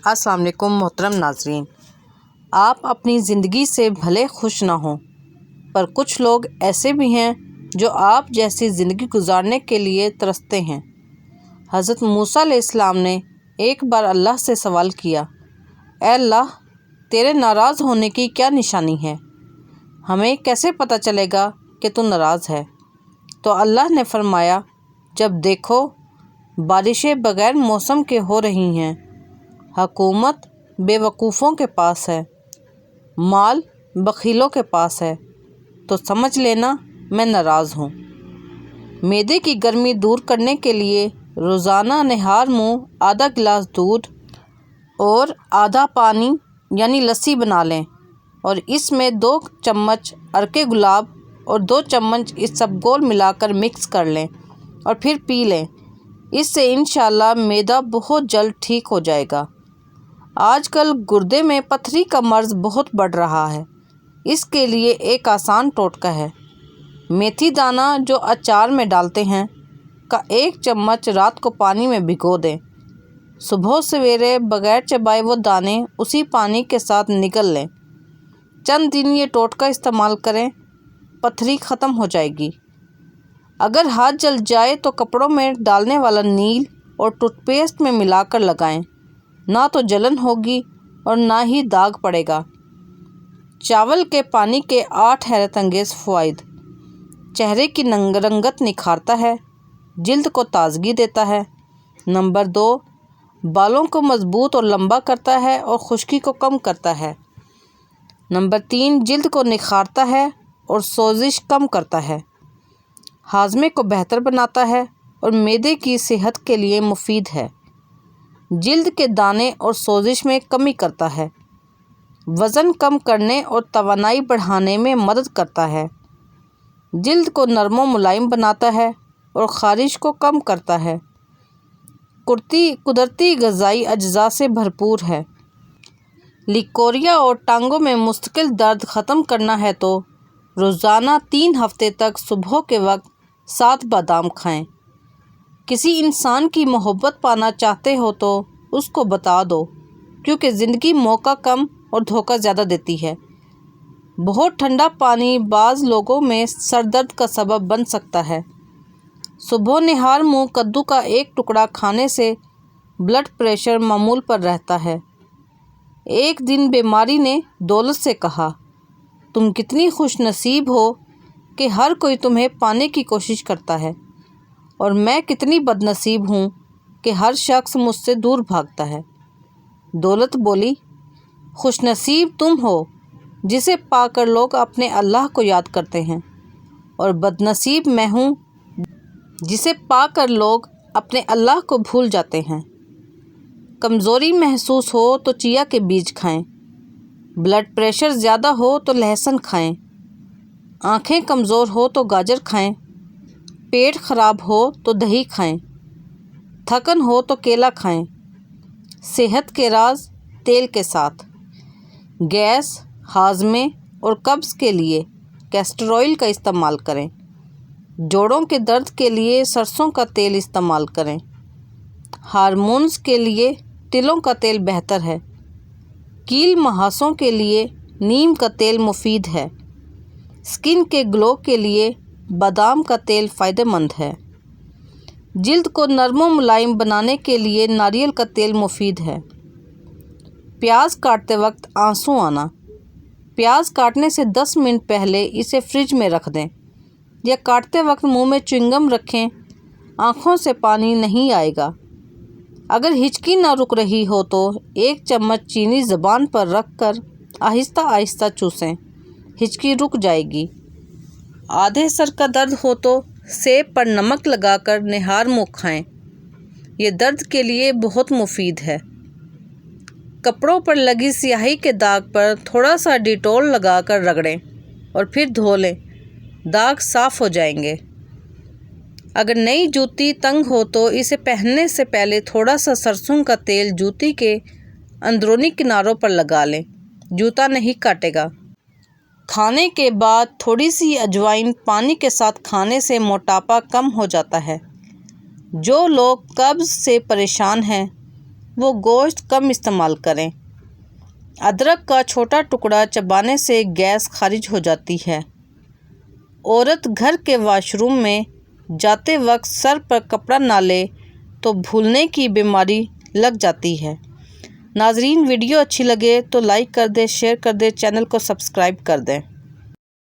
السلام علیکم محترم ناظرین، آپ اپنی زندگی سے بھلے خوش نہ ہوں، پر کچھ لوگ ایسے بھی ہیں جو آپ جیسی زندگی گزارنے کے لیے ترستے ہیں۔ حضرت موسیٰ علیہ السلام نے ایک بار اللہ سے سوال کیا، اے اللہ، تیرے ناراض ہونے کی کیا نشانی ہے؟ ہمیں کیسے پتہ چلے گا کہ تو ناراض ہے؟ تو اللہ نے فرمایا، جب دیکھو بارشیں بغیر موسم کے ہو رہی ہیں، حکومت بے وقوفوں کے پاس ہے، مال بخیلوں کے پاس ہے، تو سمجھ لینا میں ناراض ہوں۔ معدے کی گرمی دور کرنے کے لیے روزانہ نہار منہ آدھا گلاس دودھ اور آدھا پانی یعنی لسی بنا لیں، اور اس میں 2 چمچ عرق گلاب اور 2 چمچ اسبگول ملا کر مکس کر لیں اور پھر پی لیں۔ اس سے انشاءاللہ معدہ بہت جلد ٹھیک ہو جائے گا۔ آج کل گردے میں پتھری کا مرض بہت بڑھ رہا ہے۔ اس کے لیے ایک آسان ٹوٹکا ہے۔ میتھی دانہ جو اچار میں ڈالتے ہیں کا 1 چمچ رات کو پانی میں بھگو دیں، صبح سویرے بغیر چبائے وہ دانے اسی پانی کے ساتھ نگل لیں۔ چند دن یہ ٹوٹکا استعمال کریں، پتھری ختم ہو جائے گی۔ اگر ہاتھ جل جائے تو کپڑوں میں ڈالنے والا نیل اور ٹوتھ پیسٹ میں ملا کر لگائیں، نہ تو جلن ہوگی اور نہ ہی داغ پڑے گا۔ چاول کے پانی کے 8 حیرت انگیز فوائد۔ چہرے کی رنگت نکھارتا ہے، جلد کو تازگی دیتا ہے۔ نمبر 2، بالوں کو مضبوط اور لمبا کرتا ہے اور خشکی کو کم کرتا ہے۔ نمبر 3، جلد کو نکھارتا ہے اور سوزش کم کرتا ہے۔ ہاضمے کو بہتر بناتا ہے اور معدے کی صحت کے لیے مفید ہے۔ جلد کے دانے اور سوزش میں کمی کرتا ہے۔ وزن کم کرنے اور توانائی بڑھانے میں مدد کرتا ہے۔ جلد کو نرم و ملائم بناتا ہے اور خارش کو کم کرتا ہے۔ قدرتی غذائی اجزاء سے بھرپور ہے۔ لیکوریا اور ٹانگوں میں مستقل درد ختم کرنا ہے تو روزانہ 3 ہفتے تک صبح کے وقت 7 بادام کھائیں۔ کسی انسان کی محبت پانا چاہتے ہو تو اس کو بتا دو، کیونکہ زندگی موقع کم اور دھوکہ زیادہ دیتی ہے۔ بہت ٹھنڈا پانی بعض لوگوں میں سر درد کا سبب بن سکتا ہے۔ صبح نہار منہ کدو کا 1 ٹکڑا کھانے سے بلڈ پریشر معمول پر رہتا ہے۔ ایک دن بیماری نے دولت سے کہا، تم کتنی خوش نصیب ہو کہ ہر کوئی تمہیں پانے کی کوشش کرتا ہے، اور میں کتنی بد نصیب ہوں کہ ہر شخص مجھ سے دور بھاگتا ہے۔ دولت بولی، خوش نصیب تم ہو جسے پا کر لوگ اپنے اللہ کو یاد کرتے ہیں، اور بد نصیب میں ہوں جسے پا کر لوگ اپنے اللہ کو بھول جاتے ہیں۔ کمزوری محسوس ہو تو چیا کے بیج کھائیں، بلڈ پریشر زیادہ ہو تو لہسن کھائیں، آنکھیں کمزور ہو تو گاجر کھائیں، پیٹ خراب ہو تو دہی کھائیں، تھکن ہو تو کیلا کھائیں۔ صحت کے راز تیل کے ساتھ۔ گیس، ہاضمے اور قبض کے لیے کیسٹر آئل کا استعمال کریں۔ جوڑوں کے درد کے لیے سرسوں کا تیل استعمال کریں۔ ہارمونز کے لیے تلوں کا تیل بہتر ہے۔ کیل مہاسوں کے لیے نیم کا تیل مفید ہے۔ سکن کے گلو کے لیے بادام کا تیل فائدہ مند ہے۔ جلد کو نرم و ملائم بنانے کے لیے ناریل کا تیل مفید ہے۔ پیاز کاٹتے وقت آنسو آنا۔ پیاز کاٹنے سے 10 منٹ پہلے اسے فریج میں رکھ دیں، یا کاٹتے وقت منہ میں چوئنگم رکھیں، آنکھوں سے پانی نہیں آئے گا۔ اگر ہچکی نہ رک رہی ہو تو 1 چمچ چینی زبان پر رکھ کر آہستہ آہستہ چوسیں، ہچکی رک جائے گی۔ آدھے سر کا درد ہو تو سیب پر نمک لگا کر نہار منہ کھائیں، یہ درد کے لیے بہت مفید ہے۔ کپڑوں پر لگی سیاہی کے داغ پر تھوڑا سا ڈیٹول لگا کر رگڑیں اور پھر دھو لیں، داغ صاف ہو جائیں گے۔ اگر نئی جوتی تنگ ہو تو اسے پہننے سے پہلے تھوڑا سا سرسوں کا تیل جوتی کے اندرونی کناروں پر لگا لیں، جوتا نہیں کاٹے گا۔ کھانے کے بعد تھوڑی سی اجوائن پانی کے ساتھ کھانے سے موٹاپا کم ہو جاتا ہے۔ جو لوگ قبض سے پریشان ہیں وہ گوشت کم استعمال کریں۔ ادرک کا چھوٹا ٹکڑا چبانے سے گیس خارج ہو جاتی ہے۔ عورت گھر کے واش روم میں جاتے وقت سر پر کپڑا نہ لے تو بھولنے کی بیماری لگ جاتی ہے۔ ناظرین، ویڈیو اچھی لگے تو لائک کر دیں، شیئر کر دیں، چینل کو سبسکرائب کر دیں۔